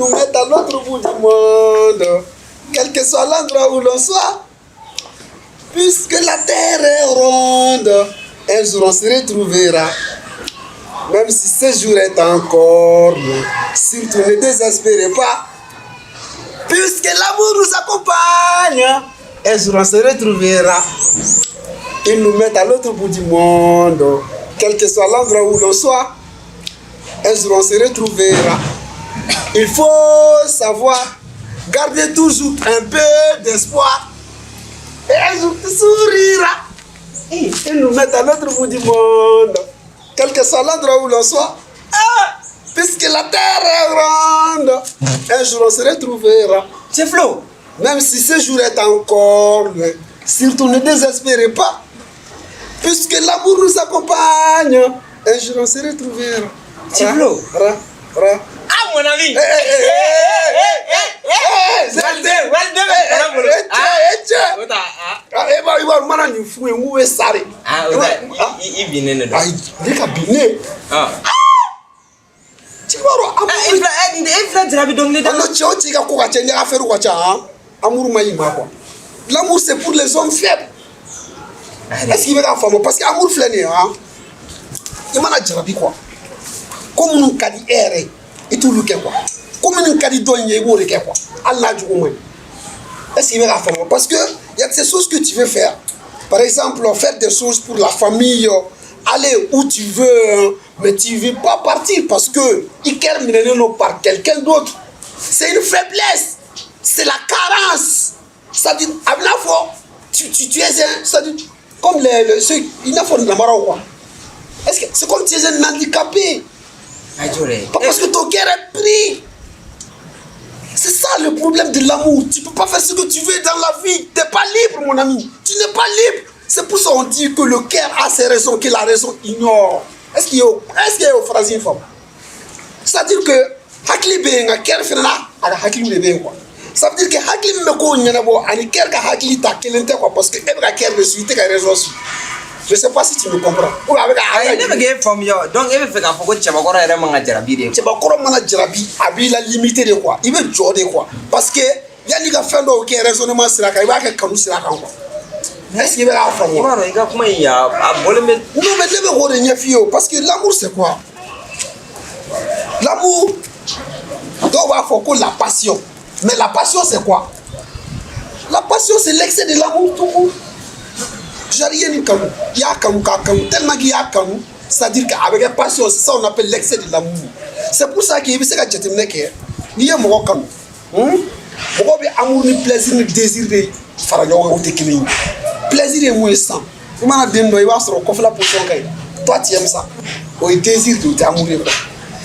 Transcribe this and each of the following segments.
nous mettent à l'autre bout du monde, quel que soit l'endroit où l'on soit. Puisque la terre est ronde, un jour on se retrouvera. Même si ce jour est encore long, surtout ne désespérez pas. Puisque l'amour nous accompagne, un jour on se retrouvera. Ils nous mettent à l'autre bout du monde, quel que soit l'endroit où l'on soit. Un jour on se retrouvera. Il faut savoir garder toujours un peu d'espoir. Et un jour tu souriras. Ils nous mettent à l'autre bout du monde, quel que soit l'endroit où l'on soit. Puisque la terre est ronde, un jour on se retrouvera. C'est Flo. Même si ce jour est encore loin, surtout ne désespérez pas. Puisque l'amour nous accompagne, un jour on se retrouvera. C'est Flo. Ah, mon ami. L'amour c'est pour les hommes faibles. Est-ce qu'il veut la femme? Parce que l'amour flâné, il m'a dit quoi? Comme nous avons dit, et tout le quoi. Comme nous avons dit, donner quoi. Allah du moins. Est-ce qu'il veut la femme? Parce que il y a des choses que tu veux faire. Par exemple, faire des choses pour la famille, aller où tu veux, mais tu ne veux pas partir parce que il termine par quelqu'un d'autre. C'est une faiblesse. C'est la carence. Ça dit, à la fois, tu es un. Ça dit, comme ceux. Il n'a pas de quoi. Est-ce que c'est comme tu es un handicapé? Parce que ton cœur est pris. C'est ça le problème de l'amour. Tu ne peux pas faire ce que tu veux dans la vie. Tu n'es pas libre, mon ami. Tu n'es pas libre. C'est pour ça qu'on dit que le cœur a ses raisons, que la raison ignore. Est-ce qu'il y a une phrase femme? C'est-à-dire que Hakli Benga, cœur fena, Hakli Benga quoi. Ça veut dire que Hakli Meko Nyanabo, Ani cœur Hakli ta kelente quoi, parce que Ebra cœur de suite, tu as raison. Je ne sais pas si tu me comprends. I never gave from you. Donc, il fait un peu de Chabakora et Ramanga Jarabi. Chabakora Mana Jarabi, Abi la limité de quoi? Il veut jouer de quoi? Parce que il y a des gens qui ont raisonnement sur la caille, qui sur la caille. Est-ce qu'il va la faire? Non, mais ne me fio parce que l'amour c'est quoi? L'amour, donc on va faire la passion. Mais la passion c'est quoi? La passion c'est l'excès de l'amour tout court. Tellement qu'il y a comme c'est-à-dire qu'avec la passion, c'est ça on appelle l'excès de l'amour. C'est pour ça qu'il y a des gens qui il y a mon comme amour, ni plaisir, ni désir de faire plaisir est moins sans. Il m'a dit il va se recoffrer la potion. Toi tu aimes ça. Au désir de t'amourer.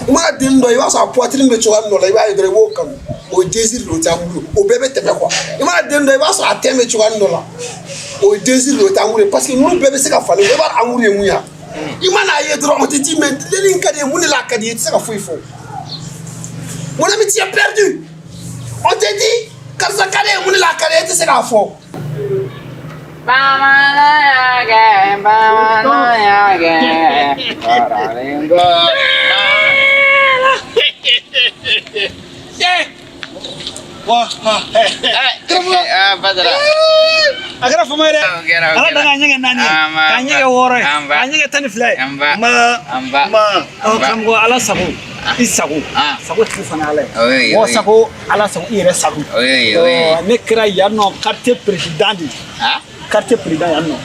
Il m'a dit il va se poitrine de tu vas il va être comme au désir de t'amourer. Au bébé t'aimes quoi? Il m'a dit il va se atteindre tu vas là. Au désir de t'amourer parce que nous bébé c'est qu'à faire. Il va amourer mouya. Il m'a dit on te dit mais les lignes cadets mouni la cadette c'est qu'à faire. Mon ami tu as perdu. On te dit quand ça cadette mouni la cadette c'est qu'à faire. Agora fomos ela da ganha nani ganha wore ganha tani fly ma kamgo ala sabu isagu sagu tfana ala wo sagu ala sagu ire sagu ne kira yano quartier président quartier président yano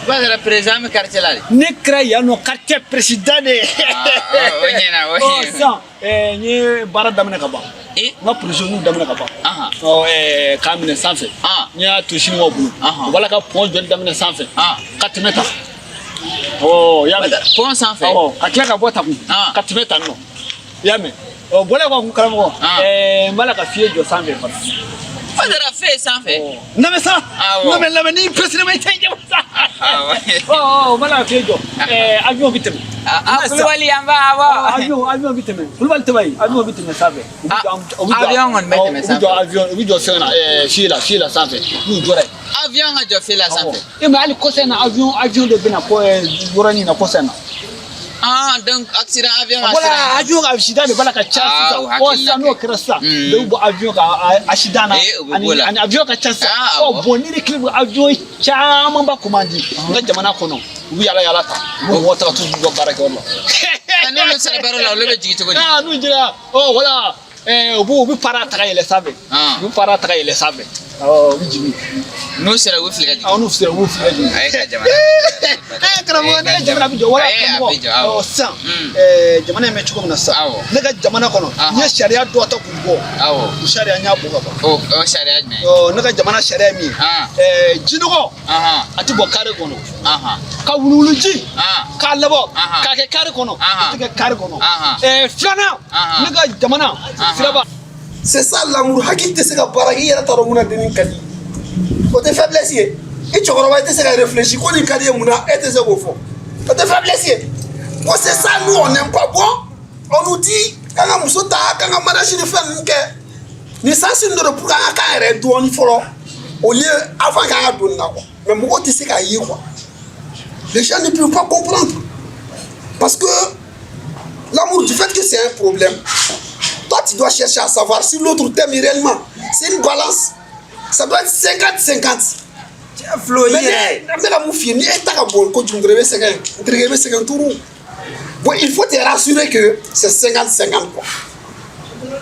Badara président me quartier là ne kira yano quartier président ça ni bara damna kaba nga prisonnier damna kaba kamine sanfe nya tushini wobulu wala ka pont de damna sanfe 4 mètres ya pont sanfe akila ka bota ku 4 mètres no ya me bola ko Karamogo mala ka fie jo sanfe fa Badara fait sanfe na me sa na me la ni président mai tanje sa mala fie jo avion bitem Fulwali amba avion bitem fulwali tabai avion bitem sanfe avion on mette sanfe avion sena shila sanfe ni jore avion a jo fela sanfe e ma ali kosena avion de bina ko yorani na kosena donc accident avion voilà avion accident de bala ka chance o sano krasa le bo avion ka accident ani avion ka chance o boni ni clip avion chama ba commandi nga jamana kono wi yala ta mo wota to do baraka wallah ani no sala baro la lebe jigi to ko no jira oh voilà bu para ta yele sabe bu para ta yele sabe wijimi no sala wo filga no sala wo filga ay ka jamana Karamogo ne jamana bijo wala Karamogo san jamana me chuko na sa ne ga jamana kono ye sharia do ta kungo sharia nya buga ba sharia me ne ga jamana sharia mi jinugo ati bo kare kono ka wululuji ka labo ka ke kare kono ke kare kono flana ne ga jamana firaba. C'est ça l'amour. Hakite se ka baraki yera taro muna denin kadi. Côté faiblesse ye. Et tu vas te réfléchir. Quand il kadi muna et te se go fo. Côté faiblesse. Moi c'est ça nous on n'aime pas bon. On nous dit quand musota quand madachi ne fait nke. Ni ça c'est de pour quand ere do on folo. Au lieu avant quand do na quoi. Mais moi tu sais ka yi quoi. Les gens ne peuvent pas comprendre. Parce que l'amour du fait que c'est un problème. Toi, tu dois chercher à savoir si l'autre t'aime réellement. C'est une balance. Ça doit être 50-50. Bon, il faut te rassurer que c'est 50-50.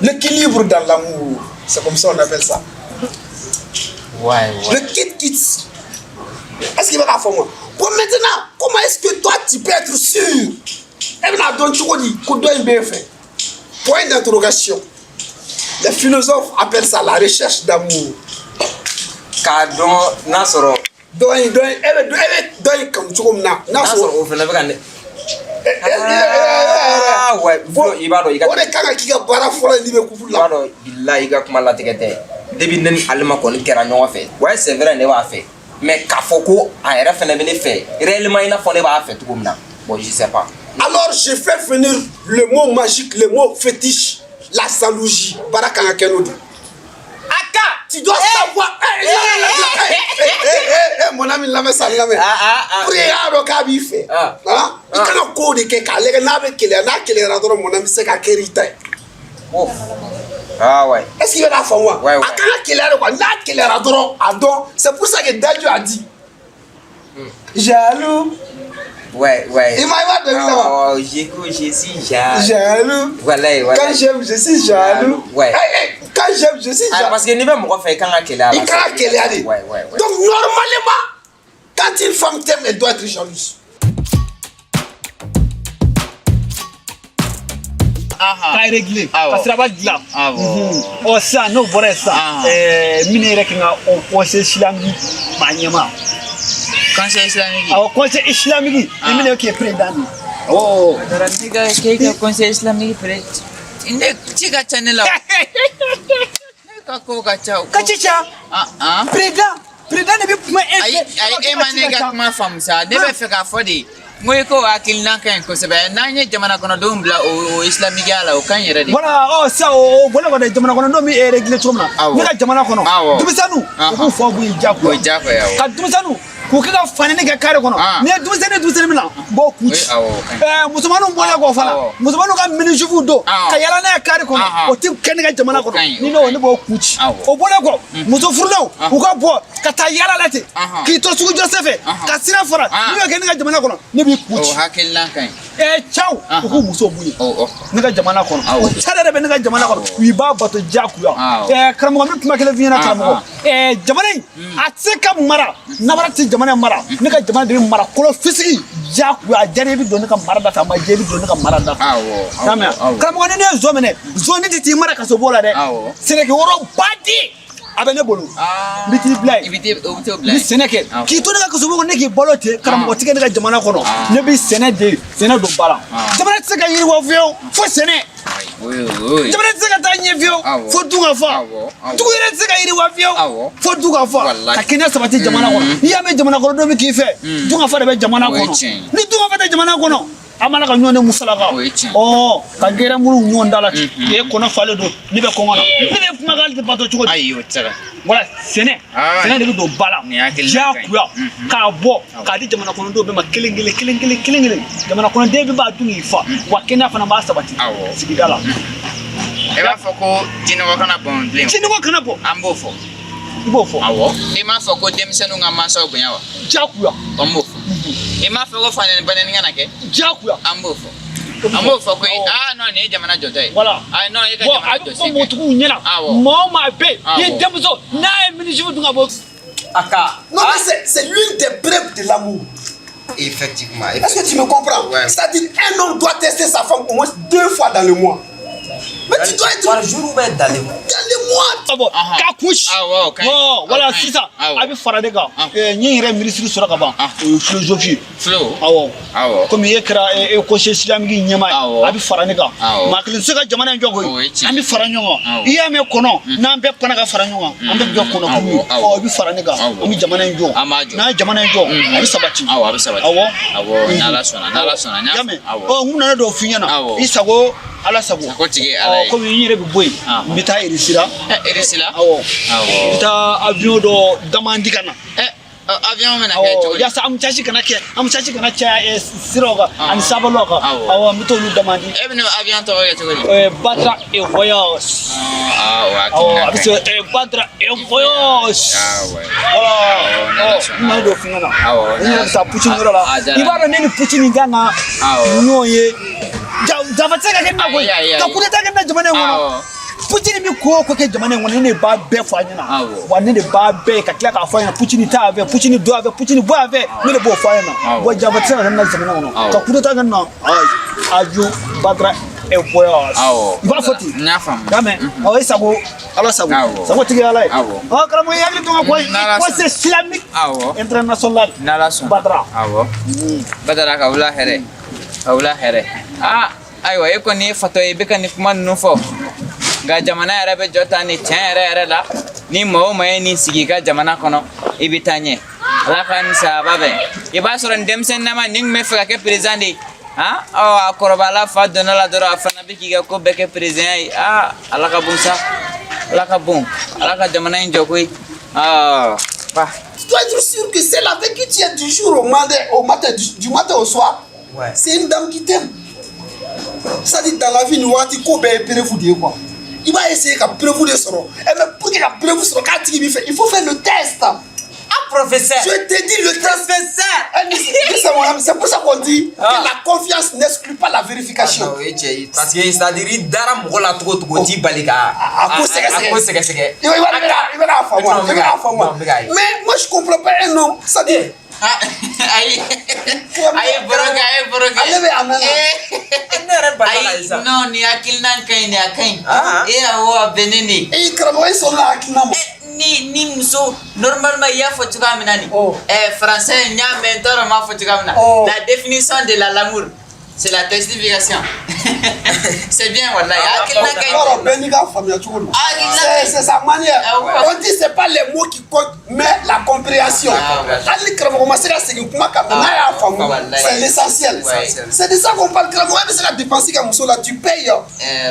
L'équilibre dans l'amour, c'est comme ça on appelle ça. Ouais. Le kit. Est-ce qu'il va la faire moi? Bon, maintenant, comment est-ce que toi, tu peux être sûr? Point d'interrogation. Les philosophes appellent ça la recherche d'amour. Kadon Nasoro. Ouais, ibado iga. On est kanga kiga bara fola libe kufula. Ibado billahi iga kuma la tigete. Debi nen alima ko ni kera nyon fait. Ouais, c'est vrai ne ba fait. Mais kafoko a era fene bene fait. Réellement ina fone ba fait tout comme na. Bon, je sais pas. Alors je fais venir le mot magique, le mot fétiche, la jalousie. Barakanga kenodi. Aka, tu dois savoir. Mon ami l'a mis ça là mais. Prière au cabife. Ah. Il kana ko de ke ka le na be kele na kele ra do mon ami c'est ka kerita. Oh. Ah ouais. Est-ce qu'il va la faire moi? Ouais. Aka kele ra ko na kele ra do adon, c'est pour ça que Dadju a dit. Jaloux. Ouais. Il m'a dit là-bas. Oh, je suis jaloux. Jaloux. Voilà. Quand j'aime, je suis jaloux. Ouais. Quand j'aime, je suis jaloux. Parce que ni même moi fait quand qu'elle a. Il quand qu'elle a dit. Ouais. Donc normalement, quand une femme t'aime, elle doit être jalouse. Ka réglé ka siraba dilan o sa no bɔra sa mine yɛrɛ kan ka o conseil islamique ma ɲɛma conseil islamique conseil islamique i mine k'i président ni dara nigga ke conseil islamique peut-être inde chiga channel ka ko ka chao ka chicha président ne bi kuma ai mane ga kuma famsa ne be fe ka fodi moy ko akil nan kan ko sebe nanye jamana kono do mbla o islamique ala o kan yere de voilà sa o bola ko de jamana kono do mi régler to na ni ka jamana kono dumisanu ko fo bu jako ya ka dumisanu ko ka fane ne ka kare kono ni dumisanu mina bo kuchi musulmanu bola ko fala musulmanu ka minijufu do ka yala na kare kono o tim ken ka jamana kono ni no ne bo kuchi o bola ko muso furdo ko ka bo ka ta yala lati ki to sugu josefe ka sira fara ni ka jamana kono bi kuchi hakil nan kan ciao ko muso bunyi ne ka jamana kono o tare da ne ka jamana kono wi ba bato jaku ya Karamogo mi kuma kele vina Karamogo jamana a tse ka mara na bara ti jamana mara ne ka jamana de mara kolo fisiki jaku ya jare bi do ne ka mara da ta ma je bi do ne ka mara da tamya Karamogo ne zo mene zo ni ti mara ka so bola de sene ke woro badi abene bolu biti blay bi seneke ki to daga kusubo ne ki bolote Karamogo tike daga jamana kono ne bi sene do bala jamana tsaka yiri wa vio fo sene jamana tsaka ta nye vio fo duga fa duga tsaka yiri wa vio fo duga fa ka kenya sabati jamana kono ya me jamana kono do mi ki fe duga fa de be jamana kono ni duga fa de jamana kono amana ka ɲɔn musalaka ka gɛrɛ muru ɲɔn dala ci e kɔnɔ falen don ni bɛ kɔngɔ na ne bɛ kuma k'ale tɛ bato cogo di wala sɛnɛ de bɛ don ba la diyagoya k'a bɔ k'a di jamana kɔnɔdenw bɛɛ ma kelen jamana kɔnɔden bɛɛ b'a dun k'i fa wa kɛnɛya fana b'a sabati sigida la e b'a fɔ ko jinɔgɔ kana bɔn bilen jinɔgɔ kana bɔ an b'o fɔ i b'o fɔ i m'a fɔ ko denmisɛnninw ka mansaw bonya wa diyagoya an b'o fɔ i m'a fɔ ko fanɛni banɛni kana kɛ diyagoya an b'o fɔ ko non nin ye jamana jɔtɔ ye voilà non i ka jamana jɔ sen fɛ motigiw ɲɛna maa o maa bɛ yen i ye denmuso n'a ye ministre dun ka bɔ non mais c'est l'une des preuves de l'amour. Effectivement. Est-ce que tu me comprends? C'est-à-dire un homme doit tester sa femme au moins 2 fois dans le mois. Mais tu dois être par jour ou bien dans le mois? Dans le mois. K'a couche. Voilà sisan a bɛ fara de kan n ye yɛrɛ minisiri sɔrɔ ka ban o ye philosophie awɔ komi e kɛra conseiller islamique ɲɛmaa ye a bɛ fara ne kan maa kelen tɛ se ka jamana in jɔ koyi an bɛ fara ɲɔgɔn kan i y'a mɛn kɔnɔ n'an bɛɛ pana ka fara ɲɔgɔn kan an bɛɛ bɛ kɛ kɔnɔkulu ye i bɛ fara ne kan an bɛ jamana in jɔ n'an ye jamana in jɔ a bɛ sabati awɔ n'ala sɔnna y'a mɛn n nana dɔw f'i ɲɛna i sago ala sago komi n yɛrɛ bɛ bɔ yen n bɛ taa Erisila awɔ n bɛ taa avion dɔ damandi ka na avion mana kɛ cogo di yasa an caci kana caya siraw kan ani sabalaw kan awɔ n bɛ t'olu damandi e bɛna avion tɔgɔ kɛ cogo di Badra et voyage a bɛ se Badra et voyage voilà n nana dɔw f'i ɲɛna n yɛrɛ bɛ taa Putin yɔrɔ la i b'a dɔn ne ni Putin kan ka ɲɔgɔn ye Java tɛ se ka kɛ na koyi ka coup d'état kɛ na jamana in kɔnɔ Putin bi ko kɛ jamana in kɔnɔ ne b'a bɛɛ fɔ a ɲɛna wa ne de b'a bɛɛ ka tila k'a fɔ a ɲɛna Putin t'a fɛ Putin do a fɛ Putin bɔ a fɛ ne de b'o fɔ a ɲɛna wa Java tɛ se ka kɛ na jamana kɔnɔ ka coup d'état kɛ na avion Badra et voyage i b'a fɔ ten n'a faamu y'a mɛn e sago ala sago sago tigi ala ye karamɔgɔ i hakili to n ka ko c'est islamique international Badra Badara ka wula hɛrɛ ayiwa e kɔni ye fatɔ ye i bɛ ka nin kuma ninnu fɔ nka jamana yɛrɛ bɛ jɔ ta ni tiɲɛ yɛrɛ la ni maa o maa ye nin sigi i ka jamana kɔnɔ i bɛ taa ɲɛ ala ka nin sababa bɛn i b'a sɔrɔ nin denmisɛnninama nin tun bɛ fɛ ka kɛ président de ye a kɔrɔbayala fa donna la dɔrɔn a fana bɛ k'i ka ko bɛɛ kɛ président ye ala ka bon sa ala ka bon ala ka jamana in jɔ koyi Tu dois être sûr que c'est avec qui tu es du jour au matin, du matin au soir. C'est une dame qui t'aime. Ça dit dans la vie, nous avons dit qu'on va prévu quoi. Il va essayer de prévu de son. Mais pour qu'il a prévu son, il faut faire le test. Professeur. Je te dis le test. Professeur. C'est pour ça qu'on dit que la confiance n'exclut pas la vérification. Parce que c'est-à-dire dara mɔgɔ la togo togo t'i bali ka a ko sɛgɛsɛgɛ. Il va la faamu. Mais moi je comprends pas un homme. Ça dit ayi boroke ale bɛ a mɛn ne yɛrɛ bali la sisan non ni hakilina ka ɲi ni a ka ɲi awɔ a bɛnnen de karamɔgɔ sɔrɔla hakilina ma ni muso normalement i y'a fɔ cogoya min na nin français n y'a mɛn n t'a dɔn n m'a fɔ cogoya min na la définition de l'amour c'est la testification c'est bien wallahi hakilina ka ɲi bɛɛ n'i ka faamuya cogo don c'est sa manière on dit c'est pas les mots qui comptent mais la compréhension hali karamɔgɔ ma se ka segin kuma kan n'a y'a faamu c'est l'essentiel c'est de ça qu'on parle karamɔgɔ bɛ se ka dépenser ka muso la tu payes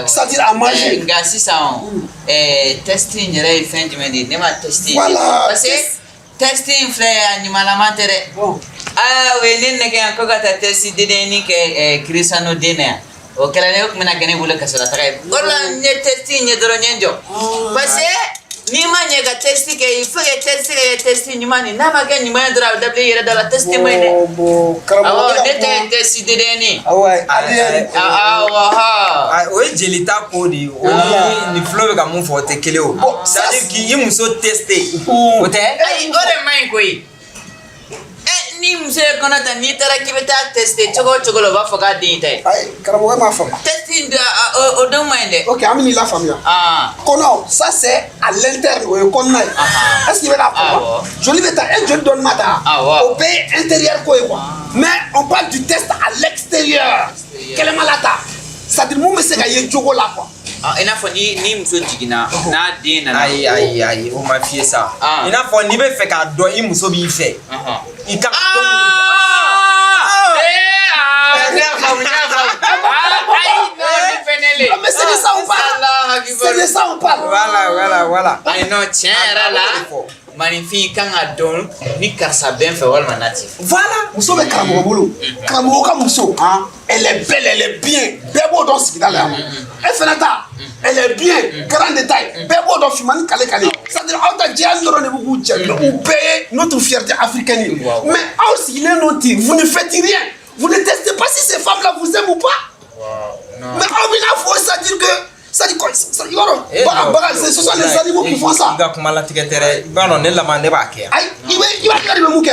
c'est-à-dire à manger nka sisan testing yɛrɛ ye fɛn jumɛn de ye ne ma testing parce que testing filɛ a ɲumanlama tɛ dɛ o ye ne nɛgɛ yan ko ka taa test denni kɛ Cristiano den na yan o kɛra ne tun bɛna kɛ ne bolo kasolataga ye o la n ye testing ɲɛ dɔrɔn n ye n jɔ parce que n'i ma ɲɛ ka test kɛ il faut que test kɛ test ɲuman de n'a ma kɛ ɲuman ye dɔrɔn a bɛ dabila i yɛrɛ da la test ma ɲi dɛ awɔ ne tɛ test denni o ye jelita ko de ye o ni fulo bɛ ka mun fɔ o tɛ kelen o c'est à dire k'i muso tester o tɛ ayi o de ma ɲi koyi ni muso ye kɔnɔ ta n'i taara k'i bɛ taa tester cogo o cogo la o b'a fɔ k'a den ye ta ye karamɔgɔ m'a faamu testing o don ma ɲi dɛ ok an bɛ n'i la faamuya kɔnɔ ça c'est à l'interne o ye kɔnɔna ye est-ce que i bɛ k'a faamu joli bɛ taa e joli dɔɔni ma ta o bɛɛ ye intérieur ko ye quoi mais on parle du test à l'extérieur kɛlɛ ma la ta c'est-à-dire mun bɛ se ka ye jogo la quoi i n'a fɔ ni muso jiginna n'a den nana ayi o ma f'i ye sa i n'a fɔ n'i bɛ fɛ k'a dɔn i muso b'i fɛ i ka Mais c'est de ça on parle. C'est de ça on parle. Voilà. Non, tiens, là. Magnifique quand a don ni karsa ben fait wal manati. Voilà, muso be Karamogo bolo. Karamogo ka muso, hein, elle est belle, elle est bien. Bebo don sigida la. Elle fait nata. Elle est bien, grand détail. Bebo don fimani kale. C'est-à-dire auta dia ndoro ne bugu dia. Vous payez notre fierté africaine. Mais aussi les noti, vous ne faites rien. Vous ne testez pas si ces femmes là vous aiment ou pas. Mais il faut ça dire que ça dit quoi? Ça dit quoi? Ce sont les animaux qui font ça. Il va faire le mouké.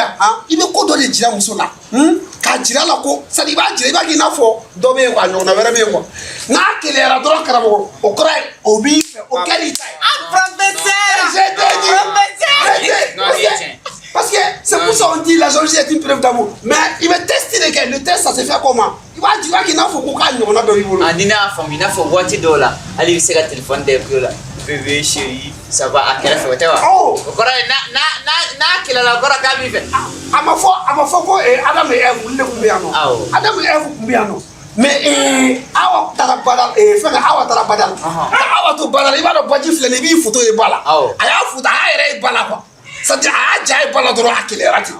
Il va quoi donner dire muso là? Quand dire là quoi? Ça dit il va qu'il n'a faut dormir quoi? On a vraiment quoi? Na qu'il est radron Karamogo. Au craie, au bif, au qualité. Parce que c'est pour ça qu'on dit la jalousie est une preuve d'amour. Mais il va tester le test, ça se fait comment? Il va dire qu'il n'a faut qu'on gagne, on a de l'ivolo. Il n'a faut voir $10. Allez, c'est le téléphone de là. Bébé chéri, ça va à quelle fois? Oh! Qu'il a la barre à vivre. À ma foi, Adam et Ève, vous ne combien non? Adam et Ève, combien non? Mais awa tarabadal fenga awa tarabadal awa to badal il va le boîtier flène bi photo et bala aya photo aya bala quoi ça dit aya jay bala dro akile rati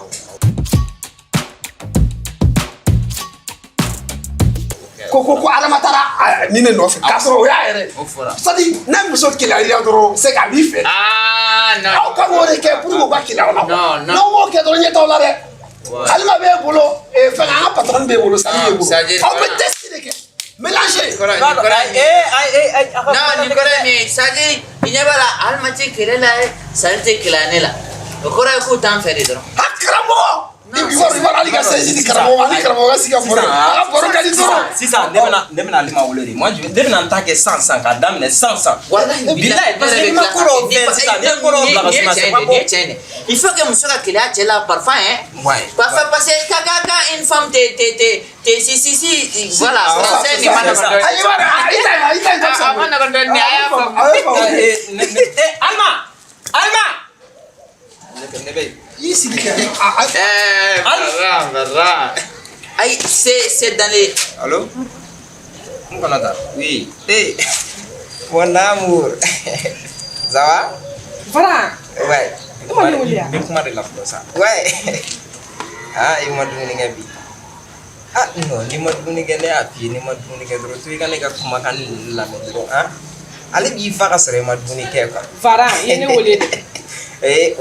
koko alamatara ni ne no fe kasro ya ere ça dit nem so kila ila dro c'est ka bi fe non aw ka mo re ke pour mo ba kila ona non mo ke dro nyeta ola re alima be bolo fenga patron be bolo ça dit on peut tester que mélanger non Nicolas mais ça dit il y a la almati kirela salte kilanela okora ko tan fere dro Karamogo il va aller casser ici Karamogo si ka foro foro ka di dro si ça ne me alima wolori moi je devais en tant que 100 ka damne 100 wallahi billahi parce que ma koro ça ne koro bla c'est pas bon il faut que monsieur kila tela parfum ouais parfum parce que kaka une femme si voilà c'est ni mana Alma ici aïe c'est dans les allô on connaît oui mon amour ça va voilà ouais comment on dit comment de la ça ouais il m'a donné ngabi non ni m'a donné ngene api ni m'a donné ngedro tu kan ka kuma kan la medro ale bi fa ka sere m'a donné ke quoi fara yene wole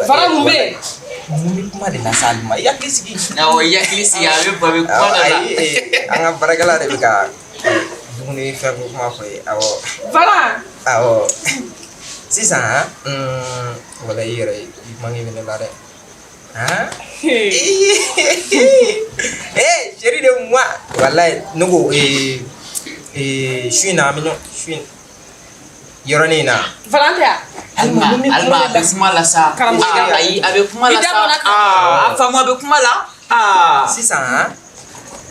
fara mumbe mumi kuma de la salma ya kisigi na o ya klisi ya be babe kuma la anga baragala de ka duni fa ko kuma fa awo fara awo sisa wala yere mangi ne la de chérie de moi wallahi nugo shuina minyo shuin yoroni na Valentia alma basma la sa ai avec kuma la sa famo avec kuma la sisa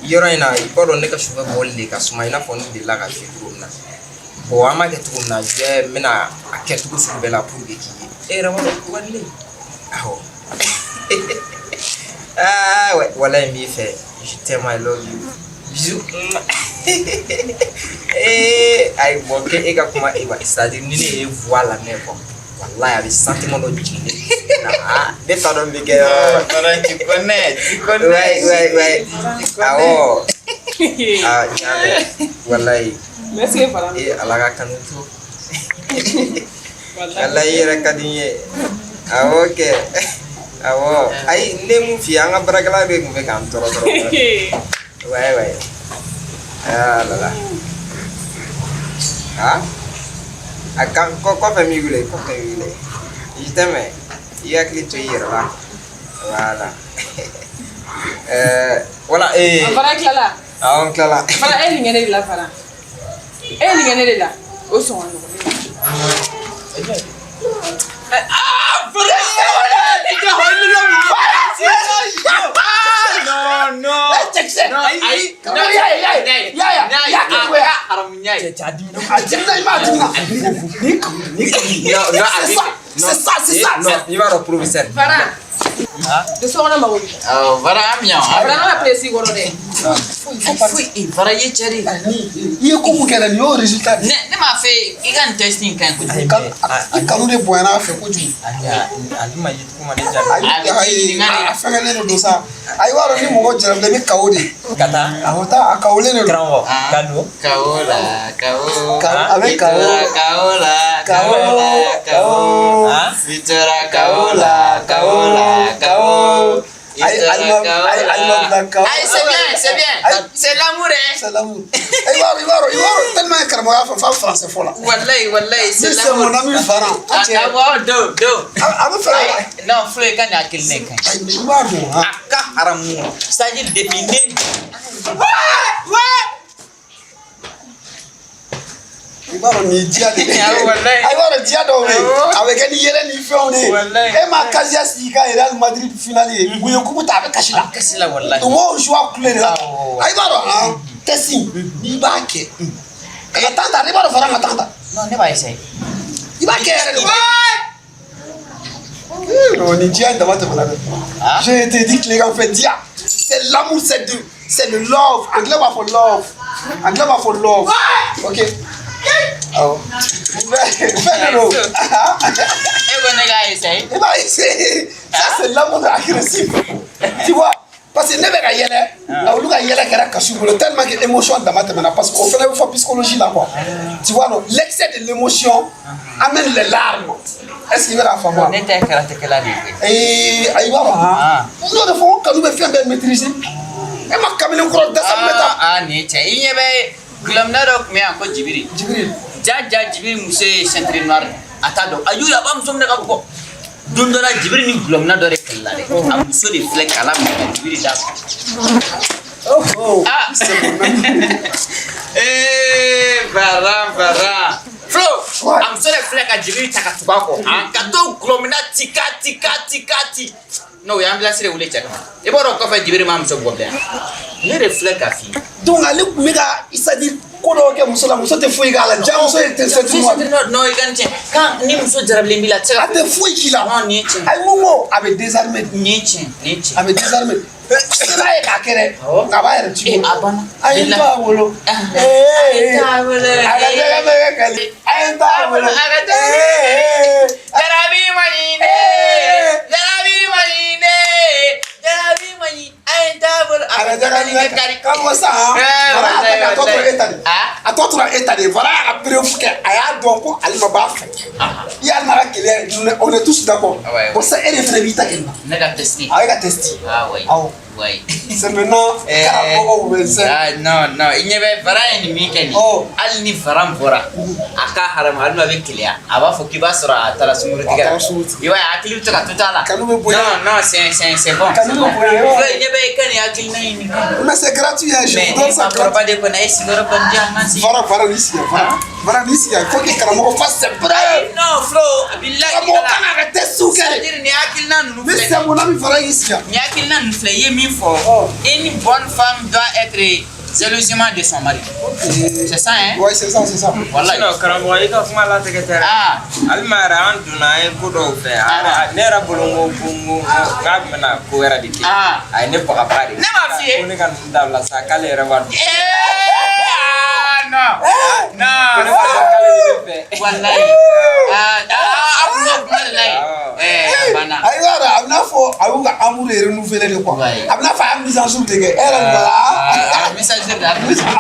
yoroni na ipodo ne ka shuva bolle ka suma ina foni de la ka fitu na bo ama ke tu na je mena aketu su bela pour que qui era wala walle aho ouais voilà il fait je t'aime I love you bisous ay boke e ka kuma e ba c'est-à-dire ni ne voilà mais bon wallahi avec sentiment de jine na de ta don bige tu connais ouais oh jamais wallahi merci fara alaga kanuto wallahi rakadinye ok awo ay nemu fi anga baragala be ngbe kam toro ouais là akan ko fa mi gule itame ya klito yira voilà voilà fara klala on klala fara ngene la fara ngene la o so wan il va reprouver ça Farah de sɔgɔnɔ mago bi. Bara am ɲa. Bara an ka place kɔrɔ dɛ. Foyi bara ye cɛ de. I ye ko mun kɛ dɛ nin y'o résultat de. Ne m'a fɛ i ka nin test in ka ɲi kojugu. I kanu de bonyana a fɛ kojugu. Ali ma ye kuma ne jaabi. A fɛngɛlen de don sa. Ayi b'a dɔn ni mɔgɔ jarabila i bɛ kawo de. Ka taa. Awɔ taa a kawolen de don. Karamɔgɔ ka don. Kawo la kawo. A bɛ kawo. Kawo la Kawo. kawo. Vitora kawo la kawo la kawo. Ayi c'est bien. C'est l'amour hein. C'est l'amour. I b'a dɔn tellement karamɔgɔ y'a fɔ f'a français fɔ la. Wallahi c'est l'amour. C'est mon ami Varan. Awɔ do. A bɛ fɛ. Non Flo i ka nin hakili ne ka ɲi. I b'a dɔn A ka haramu. C'est-à-dire depuis ne. I b'a dɔn nin ye diya de ye. Wallahi. I b'a dɔn diya dɔw bɛ yen a bɛ kɛ ni yɛlɛ ni fɛnw de ye. E ma kasiya sigi ka Real Madrid finale ye. Guyeku ta a bɛ kasi la. Kasi la wallahi. U m'o choix clé de la. I b'a dɔn test n'i b'a kɛ. Ka tan ta i b'a dɔn Varan ka tan ta. Non ne b'a essayer. I b'a kɛ yɛrɛ de. Non nin diya in dama tɛmɛna dɛ. J'ai été dit tilegan fɛ diya. C'est l'amour c'est le love. Anglais b'a fɔ love. Ok. Awɔ. Fɛn de don. E ko ne k'a essayer. I b'a essayer. Ça c'est l'amour agressif. Tu vois. Parce que ne bɛ ka yɛlɛ nka olu ka yɛlɛ kɛra kasi bolo tellement que émotion dama tɛmɛna parce que o fana bɛ fɔ psychologie la quoi. Tu vois non l'excès de l'émotion amène les larmes. Est-ce que i bɛ k'a faamu. Ne tɛ karatekɛla de ye. Ayi b'a dɔn n y'o de fɔ ko kanu bɛ fɛn bɛɛ maîtriser. E ma kamalen kɔrɔ dasa min bɛ taa. Nin ye tiɲɛ i ɲɛ bɛ gulɔmina dɔ tun bɛ yan ko Jibiri. Jaja Jibiri muso ye ceinture noire a t'a dɔn a y'u ye a b'a muso minɛ ka bɔ. Don dɔ la Jibiri ni gulɔmina dɔ de kɛlɛla dɛ. A muso de filɛ kala minɛ ka Jibiri da Varan. Flo a muso de filɛ ka Jibiri ta ka tugu a kɔ. Ka to gulɔmina ti. Non o ye ambulance de wele cɛ kama. I b'a dɔn kɔfɛ Jibiri m'a muso bɔ bɛɛ. Ne de filɛ ka f'i ye. Donc ale tun bɛ ka c'est-à-dire ko dɔw kɛ muso la muso tɛ foyi k'a la ja muso ye ceinture noire. Non i ka nin tiɲɛ kan ni muso jarabilen b'i la a tɛ se ka. A tɛ foyi k'i la. Non nin ye tiɲɛ. Ayi n ko a bɛ désarmer. Nin ye tiɲɛ. A bɛ désarmer. I b'a ye k'a kɛ dɛ nka a b'a yɛrɛ ci bolo. A banna. A ye n to a bolo. A ka jɛgɛ bɛ kɛ kɛlɛ. A ye n to a bolo. Jarabi maɲi. A ye n to a bolo. A ka jɛgɛ bɛ kɛ k'a bɔ sa. A tɔ tora e ta de. A tɔ tora e ta de. Varan y'a ka preuve kɛ a y'a dɔn ko ale ma b'a fɛ. I y'a n'a ka kɛlɛ on est tous d'accord. Bon ça e de fana b'i ta kɛ na. Ne ka testi. A ye ka testi. Awɔ. C'est maintenant Karamogo bɛ sɛn. Non i ɲɛ bɛ Varan ye nin min kɛ nin. Hali ni Varan bɔra a ka haramu hali n'a bɛ keleya a b'a fɔ k'i b'a sɔrɔ a taara sunguru tigɛ la. I b'a ye a hakili bɛ to ka to t'a la. Kanu bɛ bonya. Non c'est bon. Kanu bɛ bonya. I ɲɛ bɛ i ka nin hakilina in nin kan. Mais c'est gratuit hein, je vous donne ça gratuit. Mais de kɔni a ye sigiyɔrɔ kɔni di an ma si. Varan ni sigi Varan ni sigi il faut que Karamogo fasse ses preuves. Non Flo bilahi Karamogo kan ka kɛ test kɛ. c'est-à-dire nin hakilina ninnu Mais c'est mon ami Varan y'i sigi. Nin hakilina ninnu filɛ i ye min fɔ. Une bonne femme doit être jalousement de son mari. C'est ça hein? Ouais c'est ça. Wallahi. Sinon karamɔgɔ i ka kuma latigɛ tɛ dɛ. Hali maa yɛrɛ an donna an ye ko dɔw fɛ. Ne yɛrɛ bolo n ko k'a bɛna ko wɛrɛ de kɛ. A ye ne baga ba de. Ne m'a f'i ye. Ko ne ka nin dabila sa k'ale yɛrɛ b'a dɔn. Non. Ne b'a dɔn k'ale de bɛ fɛ. Wallahi. Bana. Ayi b'a dɔn a bɛ n'a fɔ a y'u ka amour renouveler de quoi. A bɛ n'a fɔ a y'a mise en jour de kɛ. E yɛrɛ voilà. Message de la.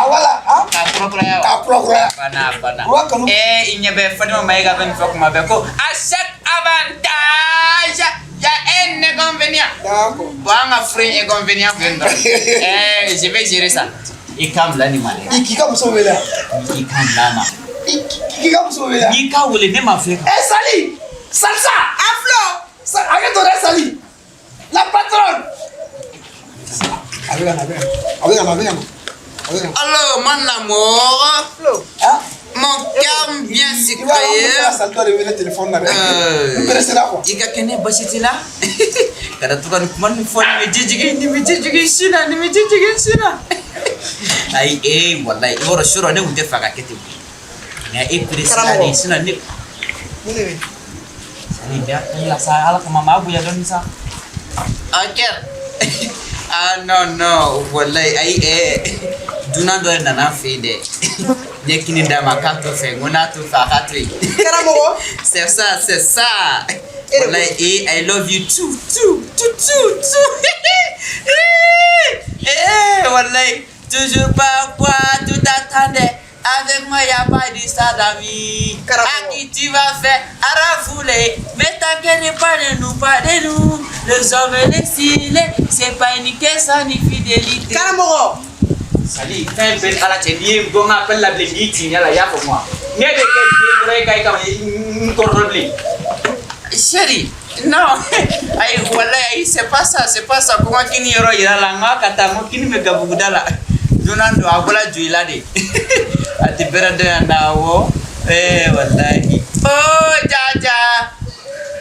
Voilà. K'a kura. Bana. Wa kanu. I ɲɛ bɛ Fatima Mayiga bɛ nin fɔ kuma bɛɛ ko à chaque avantage il y a un inconvénient. D'accord. Bon an ka furu inconvénient filɛ nin dɔrɔn. Je vais gérer ça. I kan bila nin ma dɛ. I k'i ka muso wele. I kan bila a ma. I ka muso wele. N'i ka wele ne ma filɛ. Sali. Salsa. Aflo. Hakɛ to dɛ Sali. La patronne. A bɛ ka na. Allô mon amour. Flo. Mon cœur bien sucré. I b'a saltɔ de wele téléphone na dɛ. N pressera quoi. I ka kɛnɛ basi t'i la. Kana to ka nin kuma nin fɔ nin bɛ jijigi sin na. Ayi wallahi i b'a dɔn sura ne tun tɛ fɛ ka kɛ ten. Nka e pressera de sinon ne. Sani bɛ hakili la sa ala kama maa bonya dɔɔni sa. Ok. Ah non, wallahi ai duna do nana fede. Nekini dama kato fe ngona to fa hatri. Karamogo. C'est ça. Wallahi I love you too. Wallahi toujours parfois tout attendait. Avec moi y'a pas d'histoire d'amis. À qui tu vas faire à rafouler. Mais t'inquiète pas de nous. Les hommes et les stylés, c'est pas une question ni fidélité. Karamogo. Sali, quand il fait à la télé, on appelle la blindée, il y a la y'a pour moi. Mais de quel comme Chérie, non, aïe, c'est pas ça. Comment qu'il y aura la nga katamo qu'il me gaboudala. Donando abola juila de. Ati berade andawo. Wallahi. Oh, Jaja.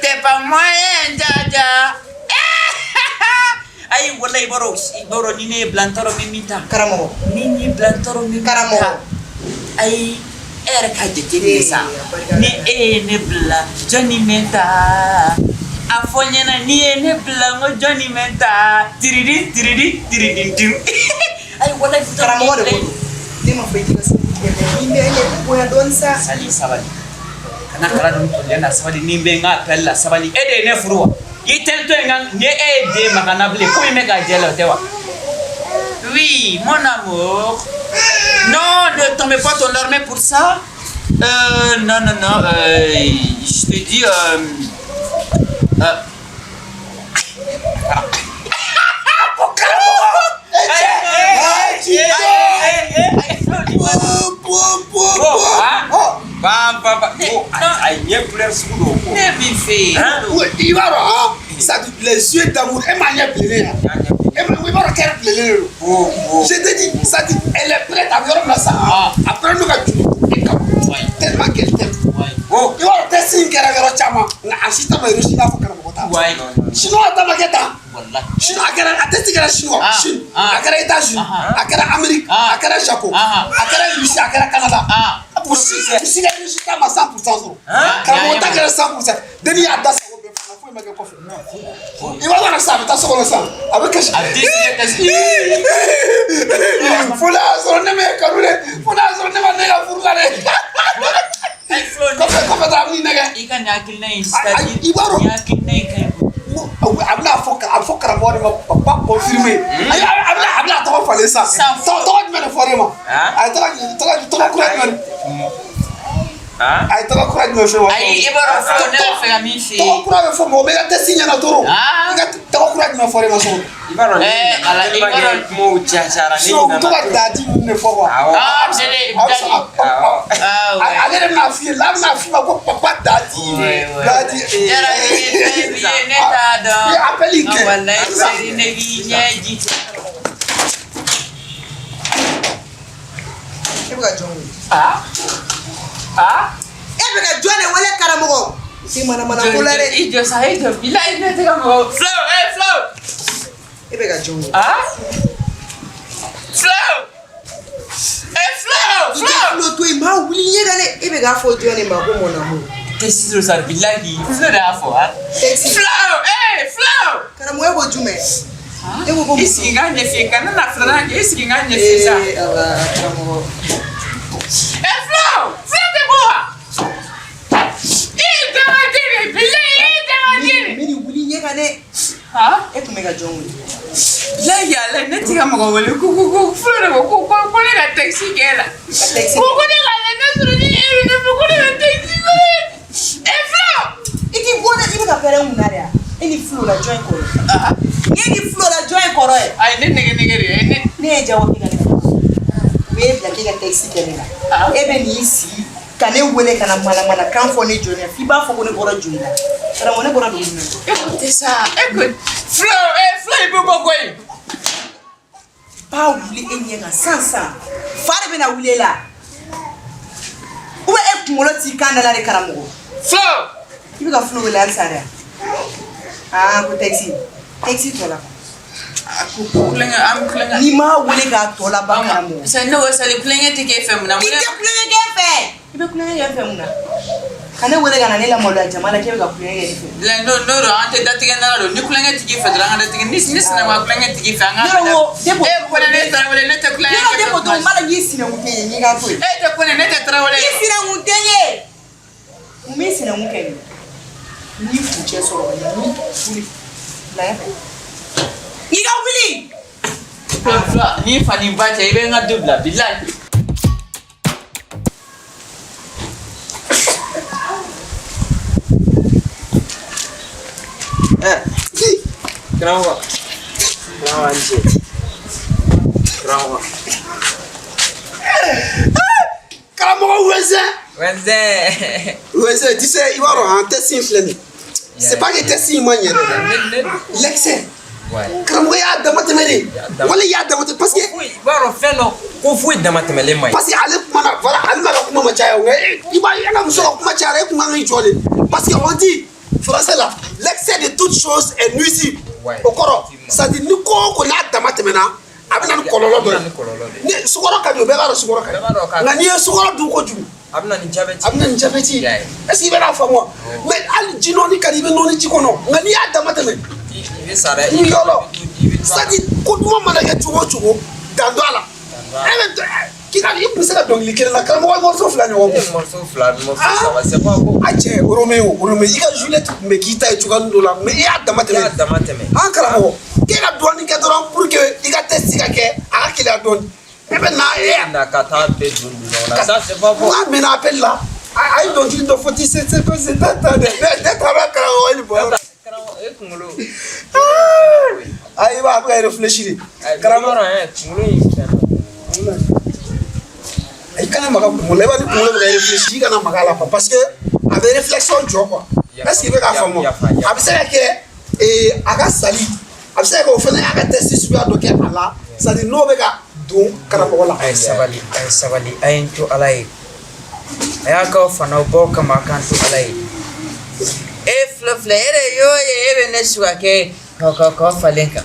T'es pas moyen, Jaja. Aïe, wallahi boro nini blantoro mimita. Karamogo. Nini blantoro mimita. Karamogo. Aïe. Kajete sa ni ne bla Johnny Menta afonya na ni ne bla ngo Johnny Menta tiridi ay wala Karamogo de bodo dima feti ka nimbe ene boya don sa sali sabali kana kala dum ko lena sabali nimbe nga pella sabali ede ne furuwa yitel to ngang ne de makana ble ko me ga jelo tewa. Oui, mon amour. Non, ne tombez pas ton armée pour ça. Non. Je te dis. Les yeux d'amour, elle m'a pleuré. Je te dis, ça dit, elle est prête à voir ça. Après, nous avons tellement qu'elle t'aime. Il va te signer qu'elle a chama. La assistante m'a reçu là pour Karamogo. Chinois, t'as ma guetta. Chinois, à tester qu'elle a chinois. Chine, à quel États-Unis, à quel Amérique, à quel Japon, à quel Russie, à quel Canada. Pour si la Russie, t'as ma 100%. Karamogo, t'as 100%. Denis a das. Il va voir ça, mais t'as sur le sang. Avec que je. Faut la zone de mes caroulés. Faut la zone de ma nègre pour aller. Comment t'as mis nègre? Il can yakil nain, c'est-à-dire yakil nain. Faut Karamogo pas confirmer. Abla, t'as pas fait ça. T'as pas fait vraiment. T'as ay tala courage no show ay ibaro fo ne fa mi fi to courage fo mo be ga tesinya na toro ga to courage no fo re ma so ibaro ala ibaro mo chachara ni na to ba dadi ne fo wa jele ale na fi la na fi ba ko papa dadi yara ni ne ta do appeli ke wallahi seri ne gi nyaji ebuka jongo ebe ka jone wala Karamogo si mana kulare ijo sahijo bila ine te kamo flow ebe ka jongo flow to ima wuli yegale ebe ka fo jone ma ko mona mo tesiro sar billahi flow da fo flow Karamogo ebo jume ebo bo isi nganye fi kana na frana isi nganye fi sa Karamogo flow de boa mini wuli yegale eko mega jongo la yala ne tiga mo wole ku flore ko ne la taxi kela ko ne la ne suru ni ne ko ne la taxi ko flow iki bona ibe ka pere unarea eni flow la join ko ni flow la join ko ay ne ne jawo ki gale we bla ki ga taxi kela ebe ni si kane wele kana mala kan fo ne jone fi ba fo ko ne bora jona ara mo ne bora do ne c'est ça écoute flow bobo koy pa wuli enyenga sansa fare bena wulela ube ekungolo ti kana la Karamogo flow ibi ka flow wele ansara ko taxi tola kulenga ni ma wele ga tola ba Karamogo sa no wasali kulenga tike fem na ite kulenga gefe ibe kulenga gefe muna kana wele kana ne la molo jamala ke ga kuye la no ante datige na do ni kulenga tigi fedra ngada tigi nis na ma kulenga tigi fanga yo depo ko ne trawale ne te kulenga yo depo do mala yisi na muteye ni ga ko te ko ne te trawale yisi na muteye umisi na mukeni ni fuche so ni fuli la ni ga wili ni fani bacha ibe nga dubla billahi Karamogo Weze, tu sais, il va avoir un test inflammé. C'est pas que test inflammé. L'excès. Karamogo ya damatemele. Wala ya damatemele parce que baro feno ko fu damatemele mai. Parce que ale mana voilà, ale mara kuma machaya ngai. Iba yana muso kuma chare kuma ngai jole. Parce que on dit français là, l'excès de toute chose est nuisible. Okoro, ça dit ni ko na damatemena. Abina ni kololo do. Ni sukoro ka do be baro sukoro ka. Na ni sukoro du ko jugu. Abina ni diabète. Est-ce qu'il va la faire moi? Mais al jino ni karibe no ni chikono. Na ni ya damateme. Il sara. Ni yolo. Ça dit ko duma mana ya chugo dandala. Qui a dit que c'est la donc liquide la Karamogo morceau flan yo. Morceau ça va c'est pas bon. Ache Romeo il a Juliette mais qui t'a chugando la mais ya damateme. Ah Karamogo. Qui a douane qui doron pour que il a testé que a qui la donne. Eh ben na kata be dundu na ça c'est pas bon. Ah mais na appelle là. Aïe donc il doit faut c'est que c'est tata de travail Karamogo il bon. Aïe va après réfléchir. Karamogo il kana maga kumule ba ni kumule ba réfléchir kana maga la parce que avec réflexion jo quoi est-ce qu'il veut ka famo abisaka ke aga sali abisaka ko fena aga test sur do ke ala ça dit no be ka don Karamogo la ay sabali ay to alay aya ka fana bo kama kan to alay floflere yo ebe ne suake ko falenka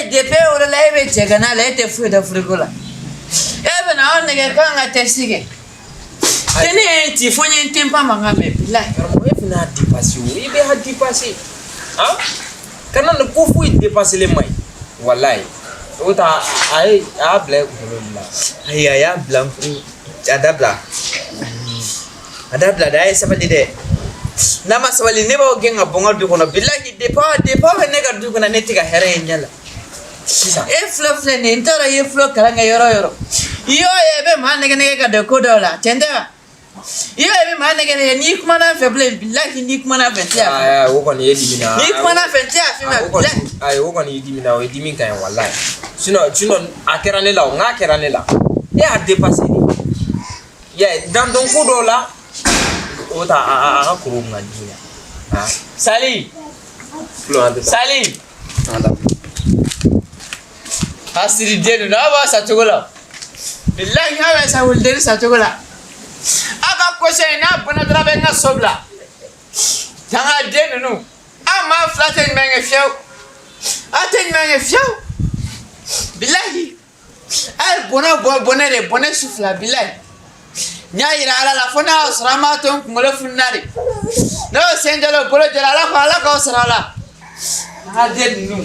depe ora la ebe chegana la ete fu da frigula ebe na on nege kanga tesige tene ti fonye tempa manga me bila ebe na dipassi ebe ha dipassi ah kana no ko fu dipassi le mai wallahi ota ai a black la ai ya blanc adabla dai sabali de nama sabali ne ba genga bonga du kono billahi depa ne ga du kono ne tiga here nyala flofle ne ntara ye flo kalanga yoro yo ebe man ne ga de ko dola tenda yo ebe man ne ni kuma na feble billahi ni kuma na fentia wo kono ye dimina ni kuma na fentia fi ma billahi ai wo kono ye dimina o dimin kan wallahi sino akera ne la ngakera ne la e a dépasser ni ye dan don ko dola ota a ko ngadina sali anda asiri denu na ba sa chogola billahi ha sa wulde sa chogola aka ko se na bona dra be nga sobla tanga denu no ama flaten menge fiaw aten menge fiaw billahi al bona sufla billahi nyaira ala la fona osrama ton ngolo funari no senjalo bolo jala la ko osrala ha denu